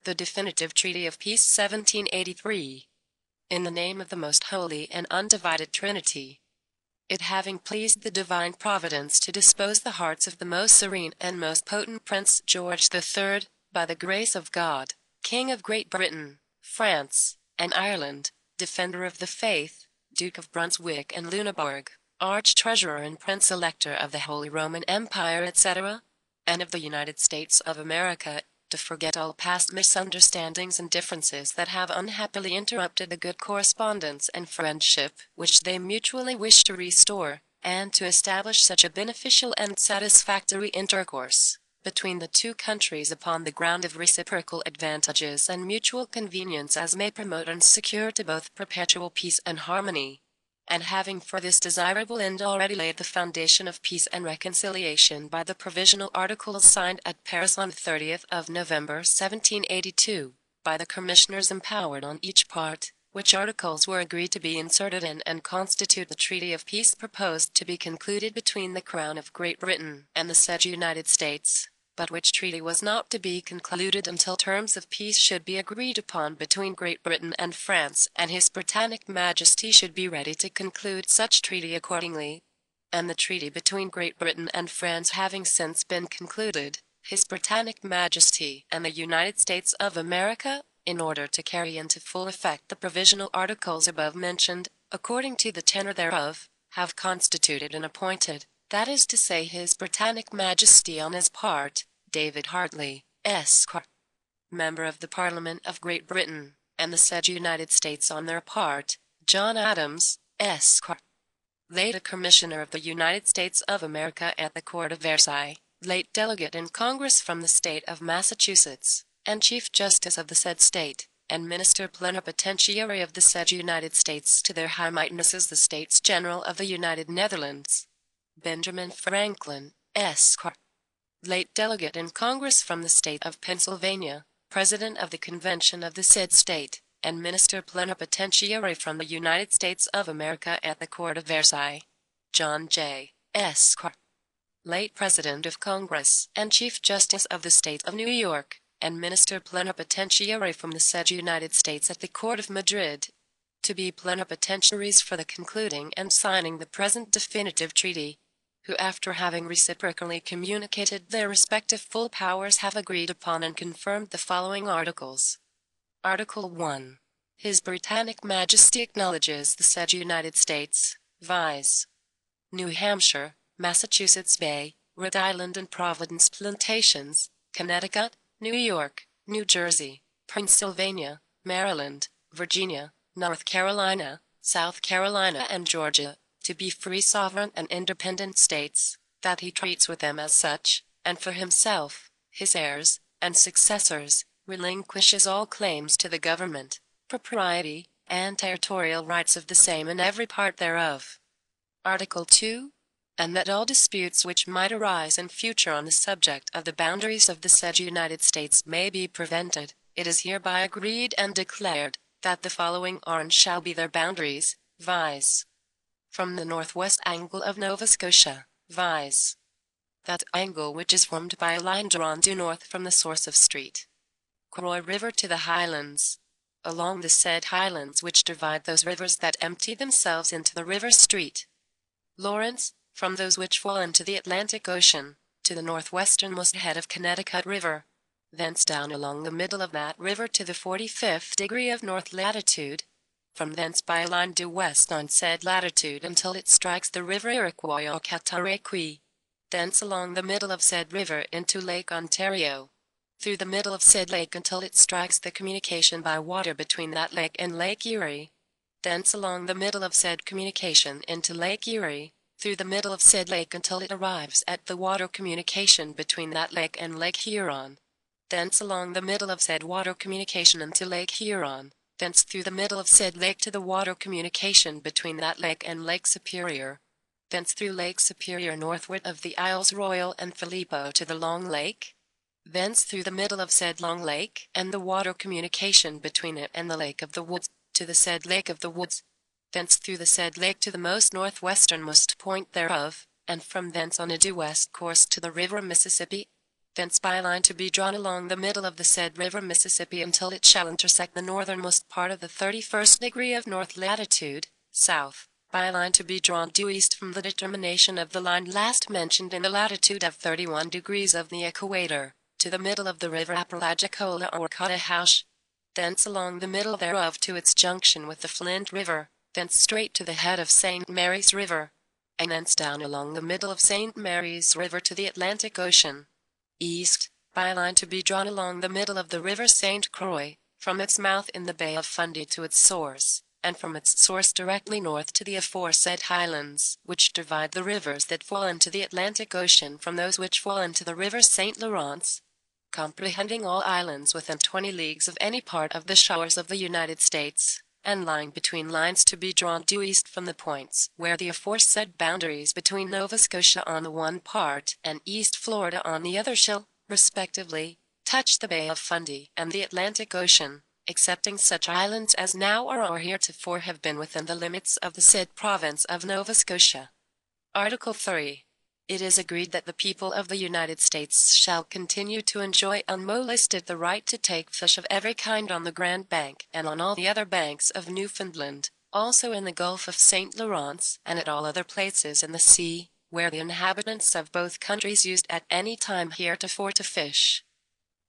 The Definitive Treaty of Peace 1783. In the name of the most holy and undivided Trinity. It having pleased the divine providence to dispose the hearts of the most serene and most potent Prince George III, by the grace of God, King of Great Britain, France, and Ireland, Defender of the Faith, Duke of Brunswick and Lunenburg, Arch-Treasurer and Prince-Elector of the Holy Roman Empire, etc., and of the United States of America, to forget all past misunderstandings and differences that have unhappily interrupted the good correspondence and friendship which they mutually wish to restore, and to establish such a beneficial and satisfactory intercourse between the two countries upon the ground of reciprocal advantages and mutual convenience as may promote and secure to both perpetual peace and harmony. And having for this desirable end already laid the foundation of peace and reconciliation by the provisional articles signed at Paris on the 30th of November 1782, by the commissioners empowered on each part, which articles were agreed to be inserted in and constitute the treaty of peace proposed to be concluded between the Crown of Great Britain and the said United States, but which treaty was not to be concluded until terms of peace should be agreed upon between Great Britain and France, and His Britannic Majesty should be ready to conclude such treaty accordingly. And the treaty between Great Britain and France having since been concluded, His Britannic Majesty and the United States of America, in order to carry into full effect the provisional articles above mentioned, according to the tenor thereof, have constituted and appointed, that is to say His Britannic Majesty on his part, David Hartley, Esq., Member of the Parliament of Great Britain, and the said United States on their part, John Adams, Esq., late a Commissioner of the United States of America at the Court of Versailles, late Delegate in Congress from the State of Massachusetts, and Chief Justice of the said State, and Minister Plenipotentiary of the said United States to their High Mightinesses the States General of the United Netherlands, Benjamin Franklin, Esq., late Delegate in Congress from the State of Pennsylvania, President of the Convention of the said State, and Minister Plenipotentiary from the United States of America at the Court of Versailles, John J. Esq., late President of Congress and Chief Justice of the State of New York, and Minister Plenipotentiary from the said United States at the Court of Madrid, to be plenipotentiaries for the concluding and signing the present definitive treaty, who after having reciprocally communicated their respective full powers have agreed upon and confirmed the following articles. Article 1. His Britannic Majesty acknowledges the said United States, viz. New Hampshire, Massachusetts Bay, Rhode Island and Providence Plantations, Connecticut, New York, New Jersey, Pennsylvania, Maryland, Virginia, North Carolina, South Carolina and Georgia, to be free sovereign and independent states, that he treats with them as such, and for himself, his heirs, and successors, relinquishes all claims to the government, propriety, and territorial rights of the same in every part thereof. Article 2. And that all disputes which might arise in future on the subject of the boundaries of the said United States may be prevented, it is hereby agreed and declared, that the following are and shall be their boundaries, viz. From the northwest angle of Nova Scotia, viz. That angle which is formed by a line drawn due north from the source of St. Croix River to the Highlands, along the said highlands which divide those rivers that empty themselves into the river St. Lawrence, from those which fall into the Atlantic Ocean, to the northwesternmost head of Connecticut River, thence down along the middle of that river to the 45th degree of north latitude, from thence by a line due west on said latitude until it strikes the river Iroquois or Cataraqui, thence along the middle of said river into Lake Ontario, through the middle of said lake until it strikes the communication by water between that lake and Lake Erie, thence along the middle of said communication into Lake Erie, through the middle of said lake until it arrives at the water communication between that lake and Lake Huron, thence along the middle of said water communication into Lake Huron, thence through the middle of said lake to the water communication between that lake and Lake Superior, thence through Lake Superior northward of the Isles Royal and Filippo to the Long Lake, thence through the middle of said Long Lake and the water communication between it and the Lake of the Woods, to the said Lake of the Woods, thence through the said lake to the most northwesternmost point thereof, and from thence on a due west course to the river Mississippi, thence by line to be drawn along the middle of the said river Mississippi until it shall intersect the northernmost part of the 31st degree of north latitude, south, by a line to be drawn due east from the determination of the line last mentioned in the latitude of 31 degrees of the equator, to the middle of the river Apalachicola or Cottahoush, thence along the middle thereof to its junction with the Flint River, thence straight to the head of St. Mary's River, and thence down along the middle of St. Mary's River to the Atlantic Ocean. East, by a line to be drawn along the middle of the river St. Croix, from its mouth in the Bay of Fundy to its source, and from its source directly north to the aforesaid highlands, which divide the rivers that fall into the Atlantic Ocean from those which fall into the river St. Lawrence, comprehending all islands within 20 leagues of any part of the shores of the United States, and lying between lines to be drawn due east from the points where the aforesaid boundaries between Nova Scotia on the one part and East Florida on the other shall, respectively, touch the Bay of Fundy and the Atlantic Ocean, excepting such islands as now or heretofore have been within the limits of the said province of Nova Scotia. Article 3. It is agreed that the people of the United States shall continue to enjoy unmolested the right to take fish of every kind on the Grand Bank and on all the other banks of Newfoundland, also in the Gulf of St. Lawrence and at all other places in the sea, where the inhabitants of both countries used at any time heretofore to fish.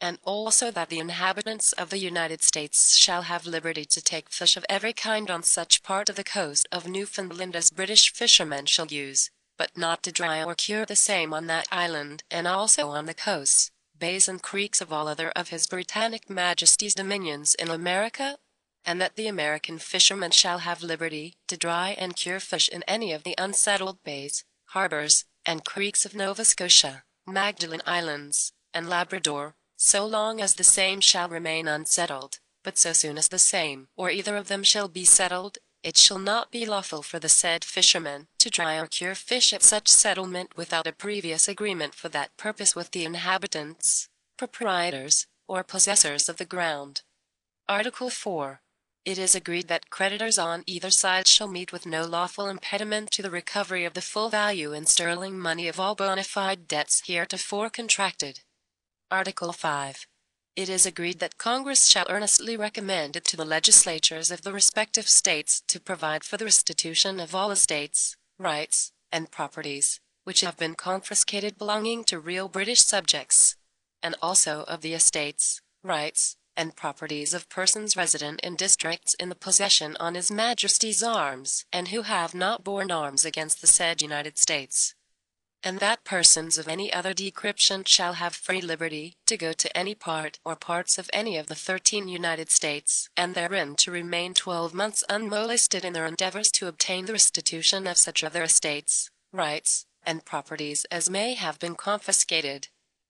And also that the inhabitants of the United States shall have liberty to take fish of every kind on such part of the coast of Newfoundland as British fishermen shall use, but not to dry or cure the same on that island, and also on the coasts, bays and creeks of all other of His Britannic Majesty's dominions in America, and that the American fishermen shall have liberty to dry and cure fish in any of the unsettled bays, harbors, and creeks of Nova Scotia, Magdalen Islands, and Labrador, so long as the same shall remain unsettled, but so soon as the same or either of them shall be settled, it shall not be lawful for the said fishermen to dry or cure fish at such settlement without a previous agreement for that purpose with the inhabitants, proprietors, or possessors of the ground. Article 4. It is agreed that creditors on either side shall meet with no lawful impediment to the recovery of the full value in sterling money of all bona fide debts heretofore contracted. Article 5. It is agreed that Congress shall earnestly recommend it to the legislatures of the respective states to provide for the restitution of all estates, rights, and properties, which have been confiscated belonging to real British subjects, and also of the estates, rights, and properties of persons resident in districts in the possession on His Majesty's arms, and who have not borne arms against the said United States. And that persons of any other decryption shall have free liberty to go to any part or parts of any of the 13 United States, and therein to remain 12 months unmolested in their endeavors to obtain the restitution of such of their estates, rights, and properties as may have been confiscated.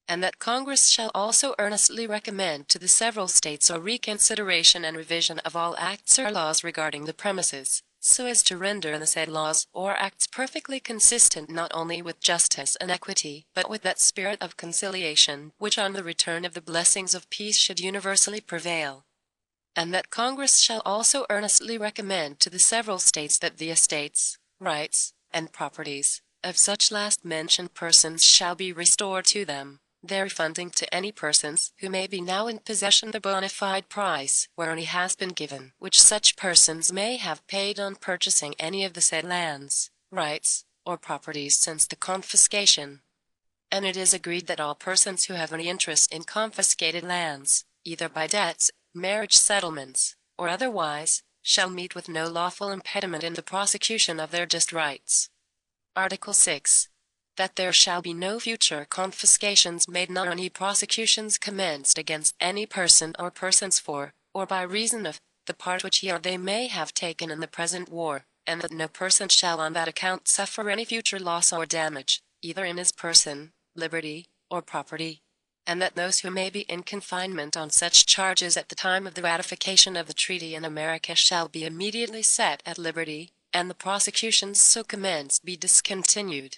And that Congress shall also earnestly recommend to the several states a reconsideration and revision of all acts or laws regarding the premises, so as to render the said laws or acts perfectly consistent not only with justice and equity, but with that spirit of conciliation which on the return of the blessings of peace should universally prevail. And that Congress shall also earnestly recommend to the several states that the estates, rights, and properties of such last mentioned persons shall be restored to them, their refunding to any persons who may be now in possession the bona fide price whereon he has been given, which such persons may have paid on purchasing any of the said lands, rights, or properties since the confiscation. And it is agreed that all persons who have any interest in confiscated lands, either by debts, marriage settlements, or otherwise, shall meet with no lawful impediment in the prosecution of their just rights. Article 6. That there shall be no future confiscations made nor any prosecutions commenced against any person or persons for, or by reason of, the part which he or they may have taken in the present war, and that no person shall on that account suffer any future loss or damage, either in his person, liberty, or property, and that those who may be in confinement on such charges at the time of the ratification of the treaty in America shall be immediately set at liberty, and the prosecutions so commenced be discontinued.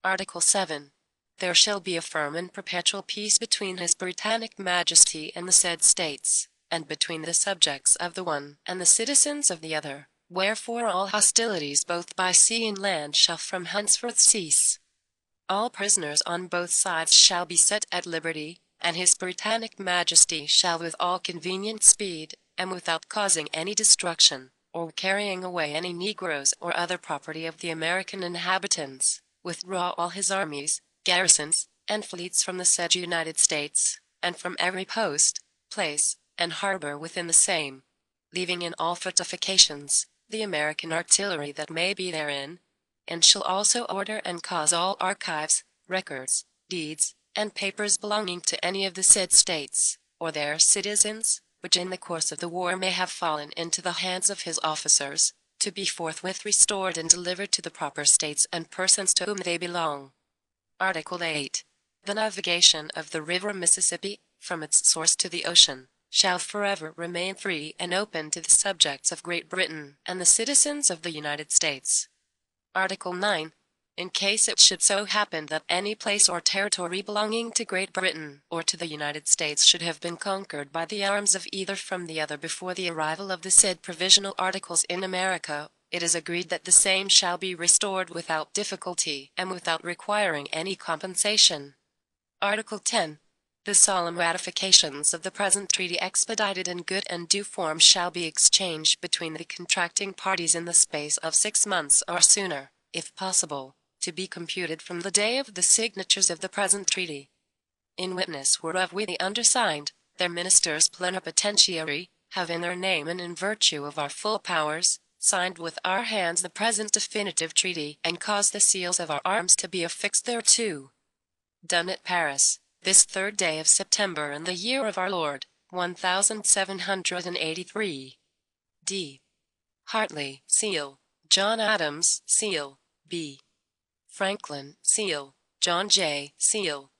Article 7. There shall be a firm and perpetual peace between His Britannic Majesty and the said states, and between the subjects of the one and the citizens of the other, wherefore all hostilities both by sea and land shall from henceforth cease. All prisoners on both sides shall be set at liberty, and His Britannic Majesty shall with all convenient speed, and without causing any destruction, or carrying away any negroes or other property of the American inhabitants, withdraw all his armies, garrisons, and fleets from the said United States, and from every post, place, and harbor within the same, leaving in all fortifications the American artillery that may be therein, and shall also order and cause all archives, records, deeds, and papers belonging to any of the said states, or their citizens, which in the course of the war may have fallen into the hands of his officers, to be forthwith restored and delivered to the proper states and persons to whom they belong. Article 8. The navigation of the river Mississippi, from its source to the ocean, shall forever remain free and open to the subjects of Great Britain and the citizens of the United States. Article 9. In case it should so happen that any place or territory belonging to Great Britain or to the United States should have been conquered by the arms of either from the other before the arrival of the said provisional articles in America, it is agreed that the same shall be restored without difficulty and without requiring any compensation. Article 10. The solemn ratifications of the present treaty expedited in good and due form shall be exchanged between the contracting parties in the space of 6 months or sooner, if possible, to be computed from the day of the signatures of the present treaty. In witness whereof we the undersigned, their ministers plenipotentiary, have in their name and in virtue of our full powers, signed with our hands the present definitive treaty, and caused the seals of our arms to be affixed thereto. Done at Paris, this 3rd day of September in the year of our Lord, 1783. D. Hartley, seal. John Adams, seal. B. Franklin, seal. John J., seal.